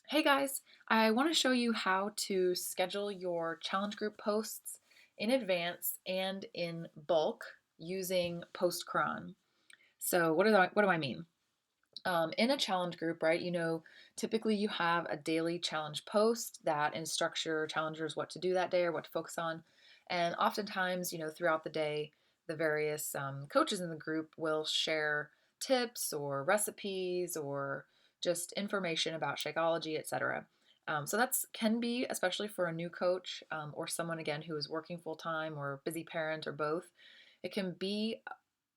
Hey guys, I want to show you how to schedule your challenge group posts in advance and in bulk using PostCron. So what do I mean? In a challenge group, right, typically you have a daily challenge post that instructs your challengers what to do that day or what to focus on. And oftentimes, throughout the day, the various coaches in the group will share tips or recipes or just information about Shakeology, etc. So that's can be, especially for a new coach or someone again who is working full time or busy parent or both. It can be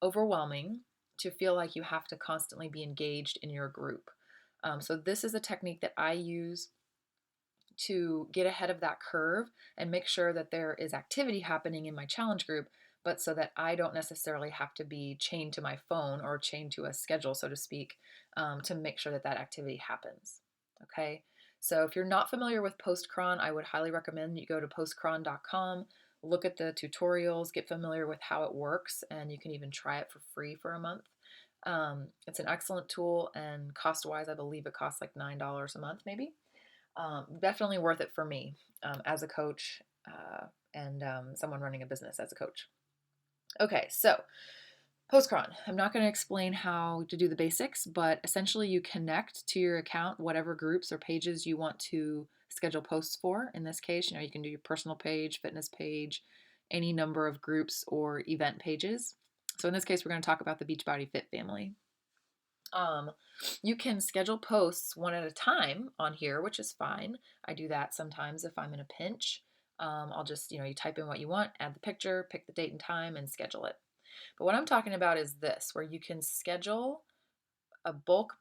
overwhelming to feel like you have to constantly be engaged in your group. So this is a technique that I use to get ahead of that curve and make sure that there is activity happening in my challenge group, but so that I don't necessarily have to be chained to my phone or chained to a schedule, so to speak, to make sure that that activity happens. Okay. So if you're not familiar with PostCron, I would highly recommend you go to postcron.com, look at the tutorials, get familiar with how it works, and you can even try it for free for a month. It's an excellent tool, and cost wise, I believe it costs like $9 a month, maybe. Definitely worth it for me as a coach and someone running a business as a coach. Okay, so PostCron. I'm not going to explain how to do the basics, but essentially you connect to your account whatever groups or pages you want to schedule posts for. In this case, you can do your personal page, fitness page, any number of groups or event pages. So in this case, we're going to talk about the Beachbody Fit family. Um, you can schedule posts one at a time on here, which is fine. I do that sometimes if I'm in a pinch. I'll just, you type in what you want, add the picture, pick the date and time, and schedule it. But what I'm talking about is this, where you can schedule a bulk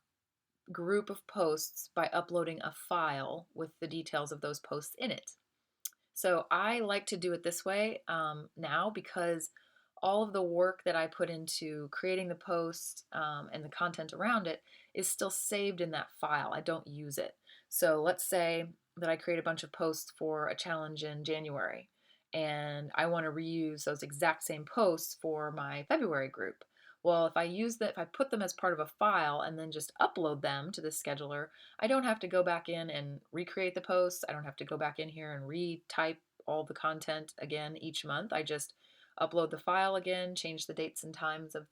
group of posts by uploading a file with the details of those posts in it. So I like to do it this way now because all of the work that I put into creating the post and the content around it is still saved in that file. I don't use it. So let's say that I create a bunch of posts for a challenge in January and I want to reuse those exact same posts for my February group. Well, if I put them as part of a file and then just upload them to the scheduler, I don't have to go back in and recreate the posts. I don't have to go back in here and retype all the content again each month. I just upload the file again, change the dates and times of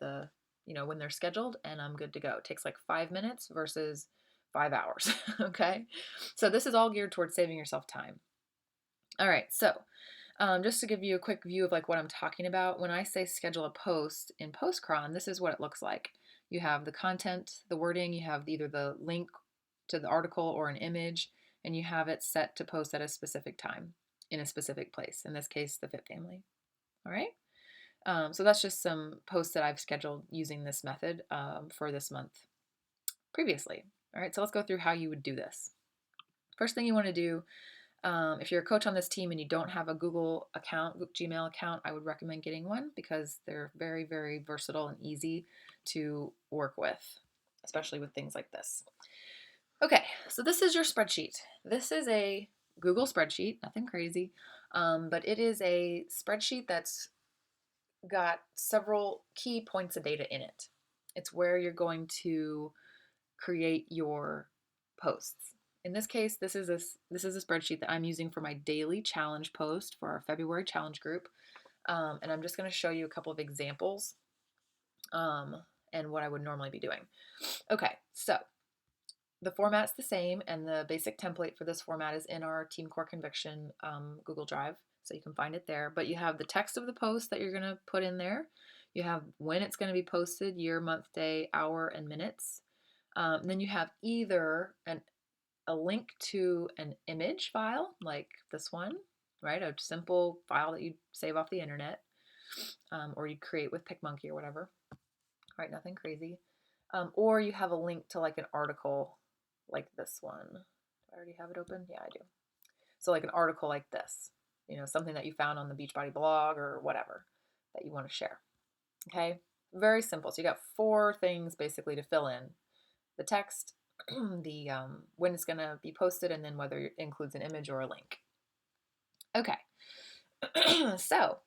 when they're scheduled, and I'm good to go. It takes like 5 minutes versus 5 hours. Okay. So this is all geared towards saving yourself time. All right. So just to give you a quick view of like what I'm talking about, when I say schedule a post in PostCron, this is what it looks like. You have the content, the wording, you have either the link to the article or an image, and you have it set to post at a specific time in a specific place. In this case, the Fit family. All right. So that's just some posts that I've scheduled using this method for this month previously. All right. So let's go through how you would do this. First thing you want to do, if you're a coach on this team and you don't have a Google account, Gmail account, I would recommend getting one because they're very, very versatile and easy to work with, especially with things like this. Okay, so this is your spreadsheet. This is a Google spreadsheet, nothing crazy, but it is a spreadsheet that's got several key points of data in it. It's where you're going to create your posts. In this case, this is a spreadsheet that I'm using for my daily challenge post for our February challenge group, and I'm just going to show you a couple of examples and what I would normally be doing. Okay, so the format's the same, and the basic template for this format is in our Team Core Conviction Google Drive, so you can find it there. But you have the text of the post that you're going to put in there. You have when it's going to be posted, year, month, day, hour, and minutes. Then you have either a link to an image file, like this one, right? A simple file that you save off the internet, or you create with PicMonkey or whatever, right? Nothing crazy. Or you have a link to like an article like this one. Do I already have it open? Yeah, I do. So like an article like this, something that you found on the Beachbody blog or whatever that you want to share. Okay, very simple. So you got four things basically to fill in: the text, the when it's going to be posted, and then whether it includes an image or a link. Okay. So,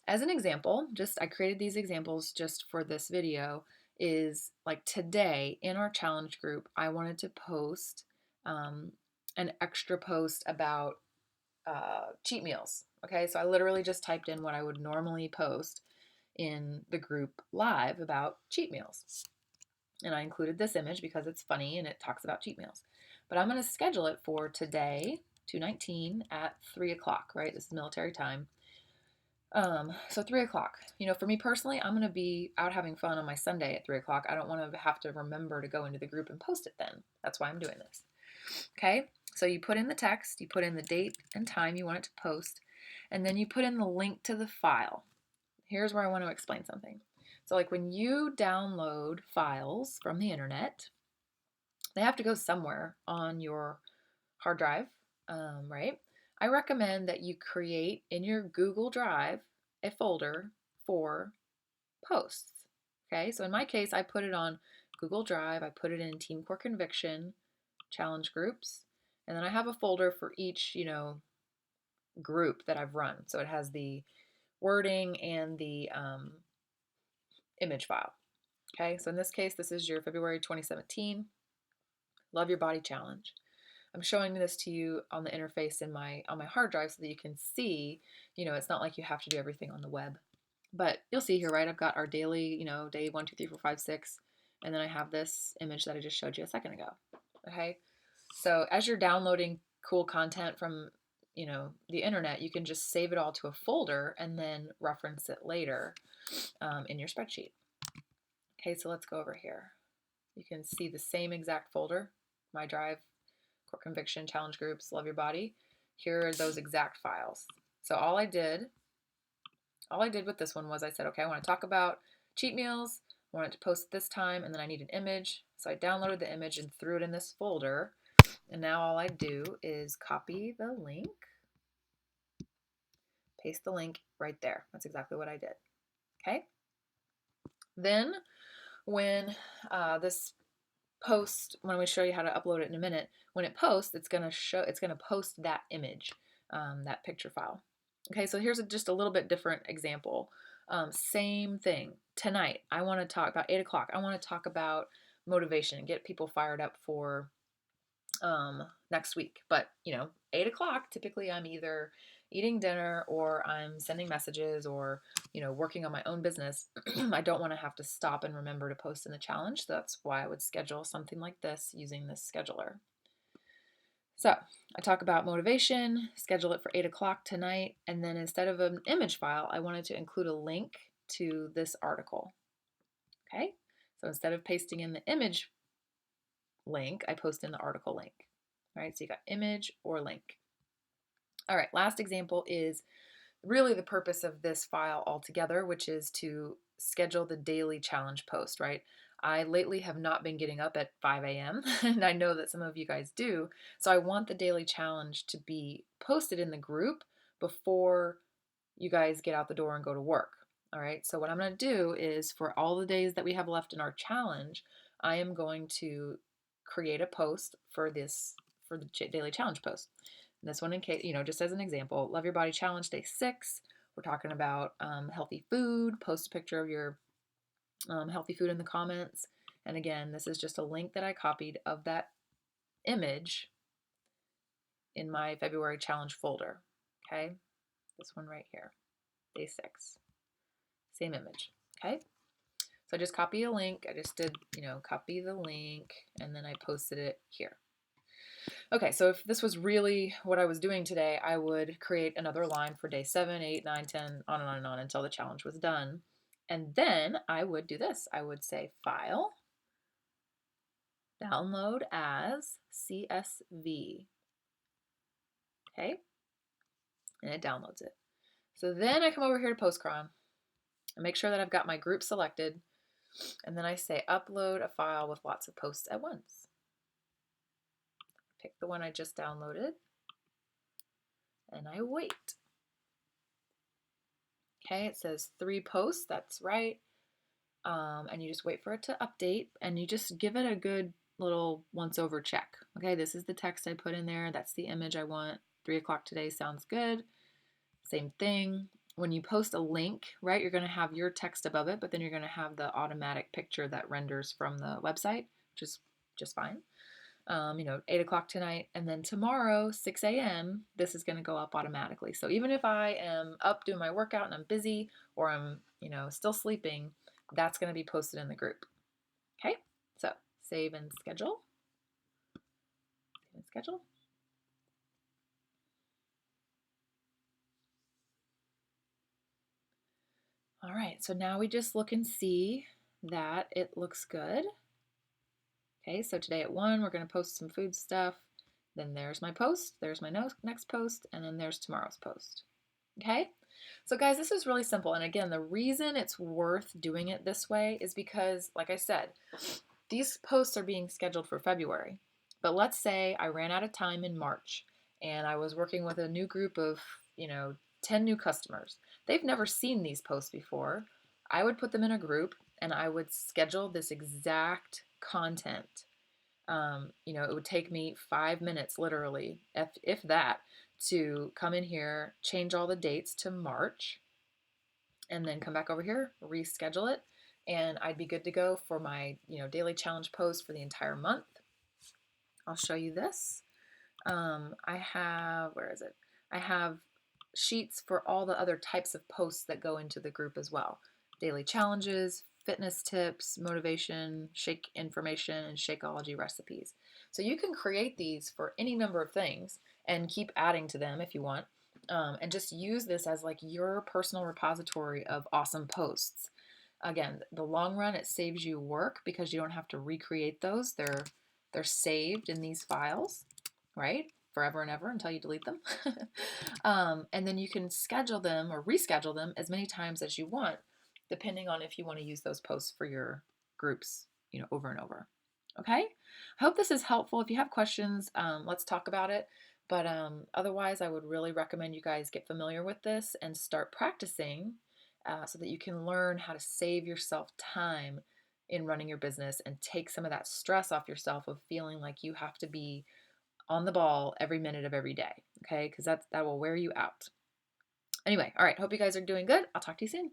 as an example, I created these examples just for this video. Is like today in our challenge group, I wanted to post an extra post about cheat meals. Okay, so I literally just typed in what I would normally post in the group live about cheat meals. And I included this image because it's funny and it talks about cheat meals. But I'm going to schedule it for today, 2/19 at 3 o'clock, right? This is military time. So 3 o'clock. For me personally, I'm going to be out having fun on my Sunday at 3 o'clock. I don't want to have to remember to go into the group and post it then. That's why I'm doing this. Okay, so you put in the text, you put in the date and time you want it to post, and then you put in the link to the file. Here's where I want to explain something. So, like when you download files from the internet, they have to go somewhere on your hard drive, right? I recommend that you create in your Google Drive a folder for posts. Okay, so in my case, I put it on Google Drive, I put it in Team Core Conviction challenge groups, and then I have a folder for each, group that I've run. So it has the wording and the image file. Okay, so in this case, this is your February 2017 Love Your Body Challenge. I'm showing this to you on the interface on my hard drive so that you can see, it's not like you have to do everything on the web. But you'll see here, right? I've got our daily, day 1, 2, 3, 4, 5, 6, and then I have this image that I just showed you a second ago. Okay, so as you're downloading cool content from, the internet, you can just save it all to a folder and then reference it later in your spreadsheet. Okay, so let's go over here. You can see the same exact folder, my drive, Core Conviction, Challenge Groups, Love Your Body. Here are those exact files. So all I did with this one was I said, okay, I want to talk about cheat meals. I want it to post this time, and then I need an image. So I downloaded the image and threw it in this folder. And now all I do is copy the link, paste the link right there. That's exactly what I did. Okay. Then when this post, when we show you how to upload it in a minute, when it posts, it's going to post that image, that picture file. Okay, so here's just a little bit different example. Same thing. Tonight, I want to talk about 8 o'clock. I want to talk about motivation and get people fired up for next week. But 8 o'clock, typically I'm either eating dinner or I'm sending messages or working on my own business. I don't want to have to stop and remember to post in the challenge. So that's why I would schedule something like this using this scheduler. So I talk about motivation, schedule it for 8 o'clock tonight, and then instead of an image file, I wanted to include a link to this article. Okay, so instead of pasting in the image link, I post in the article link. All right, so you got image or link. All right, last example is really the purpose of this file altogether, which is to schedule the daily challenge post, right? I lately have not been getting up at 5 a.m. and I know that some of you guys do. So I want the daily challenge to be posted in the group before you guys get out the door and go to work. All right, so what I'm going to do is for all the days that we have left in our challenge, I am going to create a post for the daily challenge post. And this one, in case, just as an example, Love Your Body Challenge Day 6. We're talking about healthy food. Post a picture of your healthy food in the comments. And again, this is just a link that I copied of that image in my February challenge folder. Okay, this one right here, Day 6. Same image. Okay, so I just copy a link. I just did, copy the link, and then I posted it here. Okay, so if this was really what I was doing today, I would create another line for day 7, 8, 9, 10, on and on and on until the challenge was done. And then I would do this. I would say File, Download as CSV. Okay, and it downloads it. So then I come over here to PostCron and make sure that I've got my group selected. And then I say Upload a file with lots of posts at once. Pick the one I just downloaded, and I wait. Okay, it says 3 posts, that's right. And you just wait for it to update, and you just give it a good little once over check. Okay, this is the text I put in there. That's the image I want. 3 o'clock today sounds good. Same thing. When you post a link, right, you're going to have your text above it, but then you're going to have the automatic picture that renders from the website, which is just fine. you know, 8 o'clock tonight, and then tomorrow, 6 a.m., this is going to go up automatically. So even if I am up doing my workout and I'm busy or I'm still sleeping, that's going to be posted in the group. Okay, so save and schedule. Save and schedule. All right, so now we just look and see that it looks good. Okay, so today at 1, we're going to post some food stuff. Then there's my post, there's my next post, and then there's tomorrow's post. Okay, so guys, this is really simple. And again, the reason it's worth doing it this way is because, like I said, these posts are being scheduled for February. But let's say I ran out of time in March and I was working with a new group of 10 new customers. They've never seen these posts before. I would put them in a group and I would schedule this exact content. It would take me 5 minutes, literally, if that, to come in here, change all the dates to March, and then come back over here, reschedule it, and I'd be good to go for my daily challenge post for the entire month. I'll show you this. Where is it? I have sheets for all the other types of posts that go into the group as well. Daily challenges, fitness tips, motivation, shake information, and Shakeology recipes. So you can create these for any number of things and keep adding to them if you want. And just use this as like your personal repository of awesome posts. Again, the long run, it saves you work because you don't have to recreate those. They're saved in these files, right? Forever and ever until you delete them. And then you can schedule them or reschedule them as many times as you want, depending on if you want to use those posts for your groups over and over. Okay? I hope this is helpful. If you have questions, let's talk about it. But otherwise, I would really recommend you guys get familiar with this and start practicing so that you can learn how to save yourself time in running your business and take some of that stress off yourself of feeling like you have to be on the ball every minute of every day, okay? Because that will wear you out. Anyway, all right, hope you guys are doing good. I'll talk to you soon.